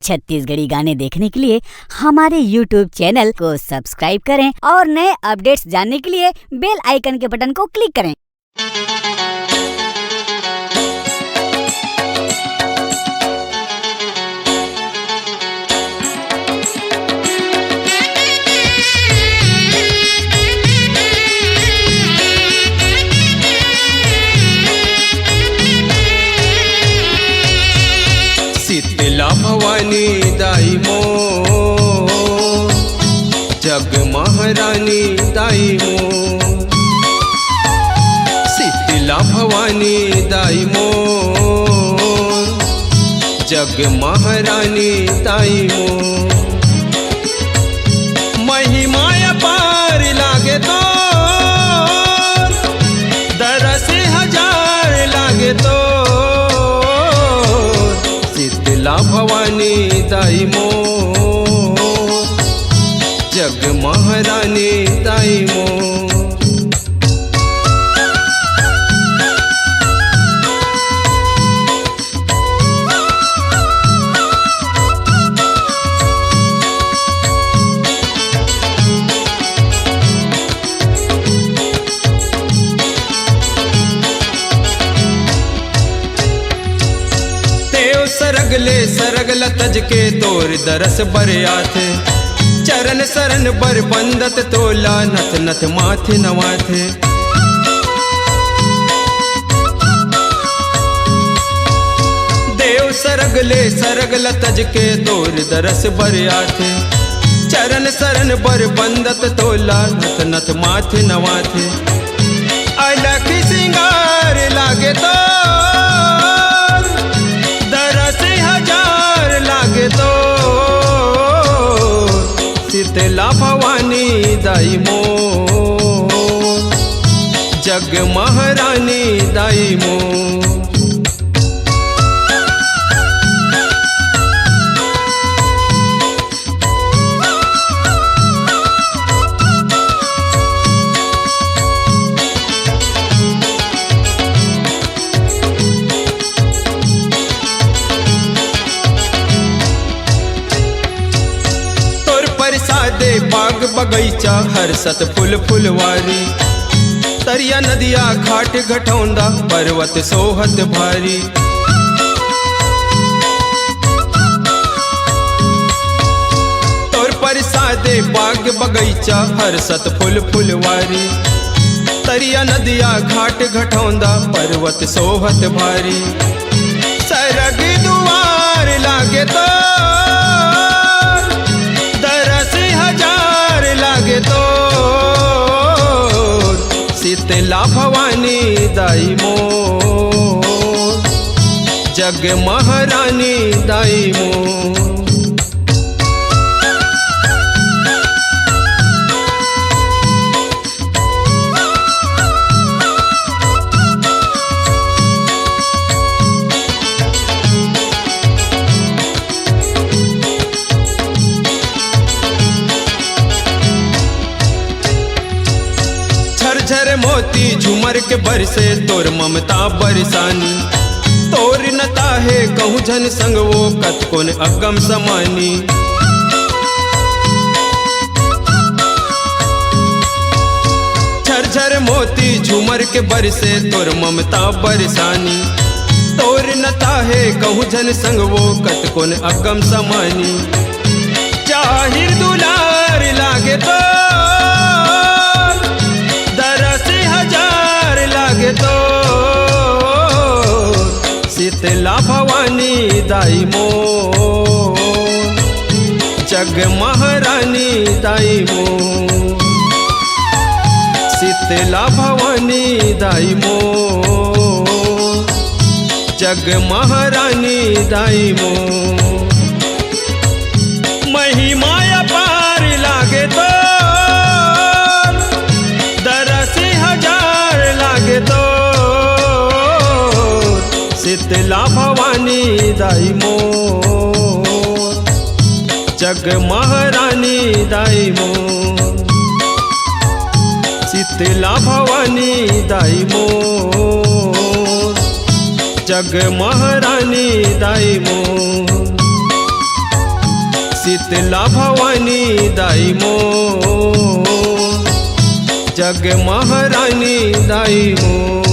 छत्तीसगढ़ी गाने देखने के लिए हमारे YouTube चैनल को सब्सक्राइब करें और नए अपडेट्स जानने के लिए बेल आइकन के बटन को क्लिक करें। शीतला भवानी दाई मो जग महारानी दाई मो। शीतला भवानी दाई मो जग महारानी दाई मो। महिमा पार लागे तो दरस हजार लागे तो शीतला भवानी दाई मो जग महारानी दाई मो। सरगले सरगल तज के तोर दरस बरयाथे चरण शरण बर बंदत तोला नथ नथ माथे नवाथे। देव सरगले सरगल तज के तोर दरस बरयाथे चरण शरण बर बंदत तोला नथ नथ माथे नवाथे। अलख सिंगार लागे तो तो शीतला भवानी दाई मो जग महारानी दाई मो। दे बाग बगीचा हरसत फूल फुलवारी तरिया नदिया घाट घटौंदा पर्वत सोहत भारी। तोर परसादे बाग बगीचा हरसत फूल फुलवारी तरिया नदिया घाट घटौंदा पर्वत सोहत भारी। सरग दुआर लागे तो लागे तो शीतला भवानी दाई मो जग महारानी दाई मो। झर मोती झुमर के बरसे तोर ममता बरसानी तोर नता है कहूँ झन संग वो कतकोन अगम समानी। झर मोती झुमर के बरसे तोर ममता बरसानी तोर नता है कहूँ झन संग वो कतकोन अगम समानी। जाहिर दुलार लागे तो लागे तो शीतला भवानी दाई मो जग महारानी दाई मो। शीतला भवानी दाई मो जग महारानी दाई मो। महिमा पार लागे तो लागे तो शीतला भवानी दाई मो जग महारानी दाई मो। शीतला भवानी दाई मो जग महारानी दाई मो। शीतला भवानी दाई मोर, जग महारानी दाई मोर।